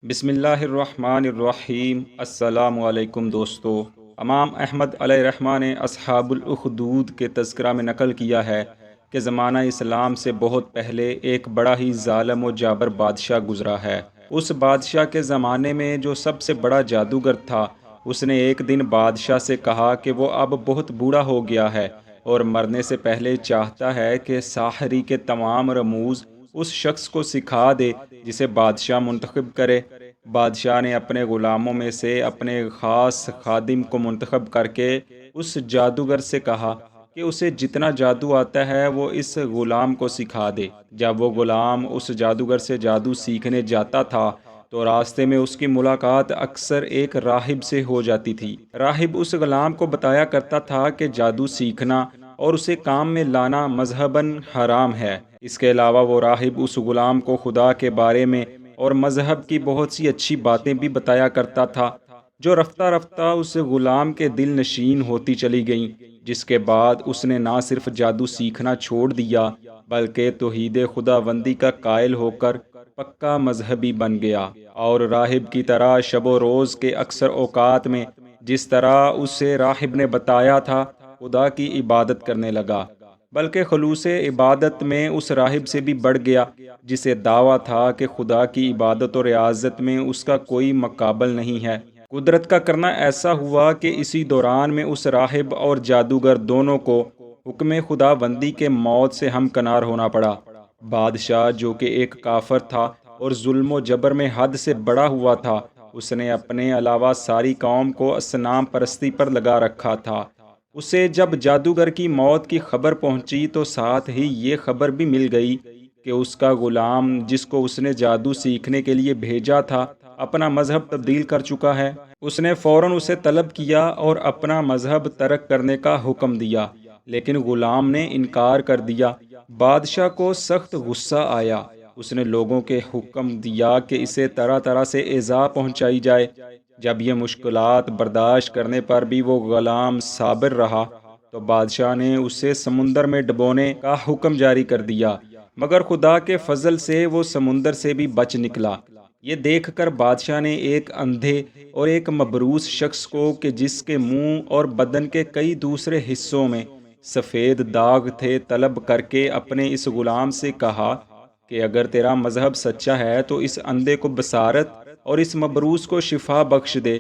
بسم اللہ الرحمن الرحیم۔ السلام علیکم دوستو۔ امام احمد علیہ رحمہ نے اصحاب الاخدود کے تذکرہ میں نقل کیا ہے کہ زمانہ اسلام سے بہت پہلے ایک بڑا ہی ظالم و جابر بادشاہ گزرا ہے۔ اس بادشاہ کے زمانے میں جو سب سے بڑا جادوگر تھا، اس نے ایک دن بادشاہ سے کہا کہ وہ اب بہت بوڑھا ہو گیا ہے اور مرنے سے پہلے چاہتا ہے کہ ساحری کے تمام رموز اس شخص کو سکھا دے جسے بادشاہ منتخب کرے۔ بادشاہ نے اپنے غلاموں میں سے اپنے خاص خادم کو منتخب کر کے اس جادوگر سے کہا کہ اسے جتنا جادو آتا ہے وہ اس غلام کو سکھا دے۔ جب وہ غلام اس جادوگر سے جادو سیکھنے جاتا تھا تو راستے میں اس کی ملاقات اکثر ایک راہب سے ہو جاتی تھی۔ راہب اس غلام کو بتایا کرتا تھا کہ جادو سیکھنا اور اسے کام میں لانا مذہباً حرام ہے۔ اس کے علاوہ وہ راہب اس غلام کو خدا کے بارے میں اور مذہب کی بہت سی اچھی باتیں بھی بتایا کرتا تھا، جو رفتہ رفتہ اس غلام کے دل نشین ہوتی چلی گئیں، جس کے بعد اس نے نہ صرف جادو سیکھنا چھوڑ دیا بلکہ توحید خداوندی کا قائل ہو کر پکا مذہبی بن گیا، اور راہب کی طرح شب و روز کے اکثر اوقات میں جس طرح اسے راہب نے بتایا تھا خدا کی عبادت کرنے لگا، بلکہ خلوص عبادت میں اس راہب سے بھی بڑھ گیا جسے دعویٰ تھا کہ خدا کی عبادت و ریاضت میں اس کا کوئی مقابل نہیں ہے۔ قدرت کا کرنا ایسا ہوا کہ اسی دوران میں اس راہب اور جادوگر دونوں کو حکم خدا بندی کے موت سے ہمکنار ہونا پڑا۔ بادشاہ جو کہ ایک کافر تھا اور ظلم و جبر میں حد سے بڑا ہوا تھا، اس نے اپنے علاوہ ساری قوم کو اصنام پرستی پر لگا رکھا تھا۔ اسے جب جادوگر کی موت کی خبر پہنچی تو ساتھ ہی یہ خبر بھی مل گئی کہ اس کا غلام جس کو اس نے جادو سیکھنے کے لیے بھیجا تھا اپنا مذہب تبدیل کر چکا ہے۔ اس نے فوراً اسے طلب کیا اور اپنا مذہب ترک کرنے کا حکم دیا، لیکن غلام نے انکار کر دیا۔ بادشاہ کو سخت غصہ آیا۔ اس نے لوگوں کے حکم دیا کہ اسے طرح طرح سے ایذا پہنچائی جائے۔ جب یہ مشکلات برداشت کرنے پر بھی وہ غلام صابر رہا تو بادشاہ نے اسے سمندر میں ڈبونے کا حکم جاری کر دیا، مگر خدا کے فضل سے وہ سمندر سے بھی بچ نکلا۔ یہ دیکھ کر بادشاہ نے ایک اندھے اور ایک مبروس شخص کو کہ جس کے منہ اور بدن کے کئی دوسرے حصوں میں سفید داغ تھے طلب کر کے اپنے اس غلام سے کہا کہ اگر تیرا مذہب سچا ہے تو اس اندھے کو بصارت اور اس مبروس کو شفا بخش دے۔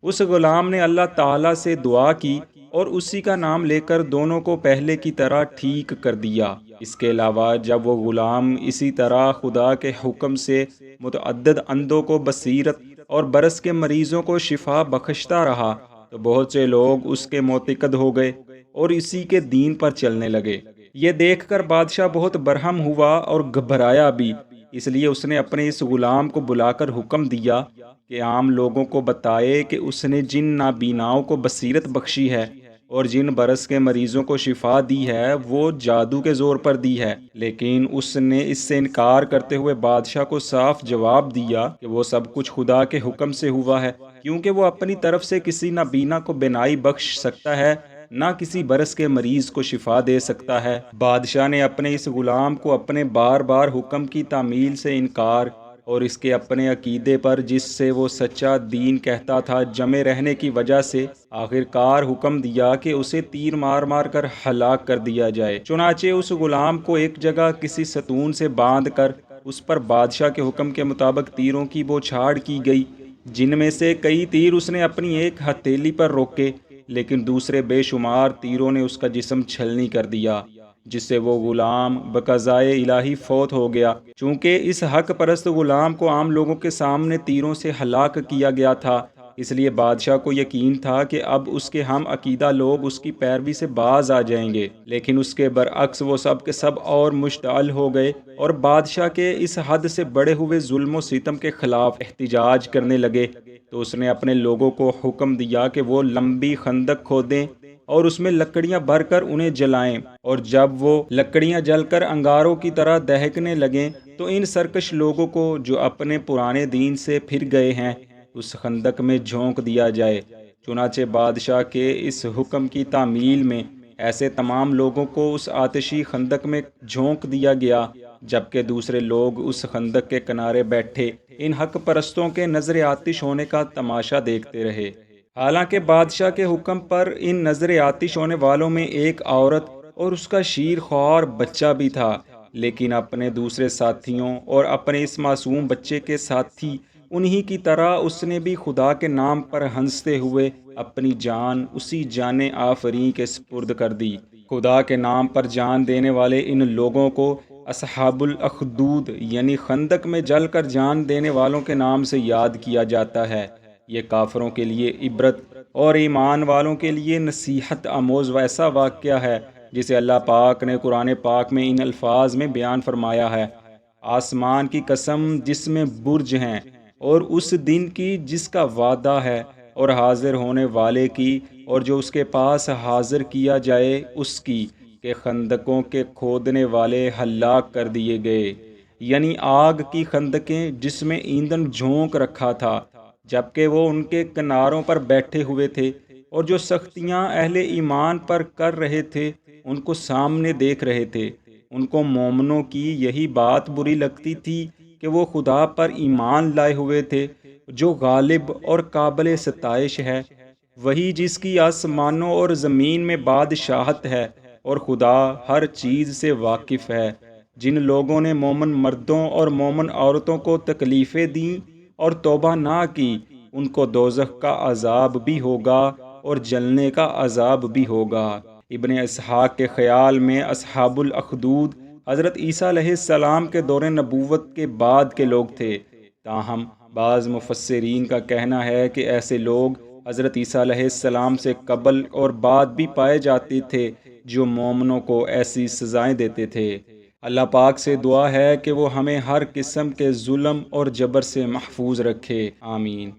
اس غلام نے اللہ تعالیٰ سے دعا کی اور اسی کا نام لے کر دونوں کو پہلے کی طرح ٹھیک کر دیا۔ اس کے علاوہ جب وہ غلام اسی طرح خدا کے حکم سے متعدد اندھوں کو بصیرت اور برس کے مریضوں کو شفا بخشتا رہا تو بہت سے لوگ اس کے معتقد ہو گئے اور اسی کے دین پر چلنے لگے۔ یہ دیکھ کر بادشاہ بہت برہم ہوا اور گھبرایا بھی، اس لیے اس نے اپنے اس غلام کو بلا کر حکم دیا کہ عام لوگوں کو بتائے کہ اس نے جن نابیناؤں کو بصیرت بخشی ہے اور جن برس کے مریضوں کو شفا دی ہے وہ جادو کے زور پر دی ہے۔ لیکن اس نے اس سے انکار کرتے ہوئے بادشاہ کو صاف جواب دیا کہ وہ سب کچھ خدا کے حکم سے ہوا ہے، کیونکہ وہ اپنی طرف سے کسی نابینا کو بینائی بخش سکتا ہے، نہ کسی برس کے مریض کو شفا دے سکتا ہے۔ بادشاہ نے اپنے اس غلام کو اپنے بار بار حکم کی تعمیل سے انکار اور اس کے اپنے عقیدے پر جس سے وہ سچا دین کہتا تھا جمے رہنے کی وجہ سے آخر کار حکم دیا کہ اسے تیر مار مار کر ہلاک کر دیا جائے۔ چنانچہ اس غلام کو ایک جگہ کسی ستون سے باندھ کر اس پر بادشاہ کے حکم کے مطابق تیروں کی بوچھاڑ کی گئی، جن میں سے کئی تیر اس نے اپنی ایک ہتھیلی پر روکے، لیکن دوسرے بے شمار تیروں نے اس کا جسم چھلنی کر دیا، جس سے وہ غلام بقضائے الہی فوت ہو گیا۔ چونکہ اس حق پرست غلام کو عام لوگوں کے سامنے تیروں سے ہلاک کیا گیا تھا، اس لیے بادشاہ کو یقین تھا کہ اب اس کے ہم عقیدہ لوگ اس کی پیروی سے باز آ جائیں گے، لیکن اس کے برعکس وہ سب کے سب اور مشتعل ہو گئے اور بادشاہ کے اس حد سے بڑے ہوئے ظلم و ستم کے خلاف احتجاج کرنے لگے۔ تو اس نے اپنے لوگوں کو حکم دیا کہ وہ لمبی خندق کھودیں اور اس میں لکڑیاں بھر کر انہیں جلائیں، اور جب وہ لکڑیاں جل کر انگاروں کی طرح دہکنے لگیں تو ان سرکش لوگوں کو جو اپنے پرانے دین سے پھر گئے ہیں اس خندق میں جھونک دیا جائے۔ چنانچہ بادشاہ کے اس حکم کی تعمیل میں ایسے تمام لوگوں کو اس آتشی خندق میں جھونک دیا گیا جبکہ دوسرے لوگ اس خندق کے کنارے بیٹھے ان حق پرستوں کے نظر آتش ہونے کا تماشا دیکھتے رہے۔ حالانکہ بادشاہ کے حکم پر ان نظر آتش ہونے والوں میں ایک عورت اور اس کا شیر خوار بچہ بھی تھا، لیکن اپنے دوسرے ساتھیوں اور اپنے اس معصوم بچے کے ساتھی انہی کی طرح اس نے بھی خدا کے نام پر ہنستے ہوئے اپنی جان اسی جان آفریں کے سپرد کر دی۔ خدا کے نام پر جان دینے والے ان لوگوں کو اصحاب الاخدود یعنی خندق میں جل کر جان دینے والوں کے نام سے یاد کیا جاتا ہے۔ یہ کافروں کے لیے عبرت اور ایمان والوں کے لیے نصیحت آموز ویسا واقعہ ہے جسے اللہ پاک نے قرآن پاک میں ان الفاظ میں بیان فرمایا ہے: آسمان کی قسم جس میں برج ہیں، اور اس دن کی جس کا وعدہ ہے، اور حاضر ہونے والے کی اور جو اس کے پاس حاضر کیا جائے اس کی، کہ خندقوں کے کھودنے والے ہلاک کر دیے گئے، یعنی آگ کی خندقیں جس میں ایندھن جھونک رکھا تھا، جبکہ وہ ان کے کناروں پر بیٹھے ہوئے تھے، اور جو سختیاں اہل ایمان پر کر رہے تھے ان کو سامنے دیکھ رہے تھے۔ ان کو مومنوں کی یہی بات بری لگتی تھی کہ وہ خدا پر ایمان لائے ہوئے تھے، جو غالب اور قابل ستائش ہے، وہی جس کی آسمانوں اور زمین میں بادشاہت ہے، اور خدا ہر چیز سے واقف ہے۔ جن لوگوں نے مومن مردوں اور مومن عورتوں کو تکلیفیں دیں اور توبہ نہ کی، ان کو دوزخ کا عذاب بھی ہوگا اور جلنے کا عذاب بھی ہوگا۔ ابن اسحاق کے خیال میں اصحاب الاخدود حضرت عیسیٰ علیہ السلام کے دور نبوت کے بعد کے لوگ تھے، تاہم بعض مفسرین کا کہنا ہے کہ ایسے لوگ حضرت عیسیٰ علیہ السلام سے قبل اور بعد بھی پائے جاتے تھے جو مومنوں کو ایسی سزائیں دیتے تھے۔ اللہ پاک سے دعا ہے کہ وہ ہمیں ہر قسم کے ظلم اور جبر سے محفوظ رکھے، آمین۔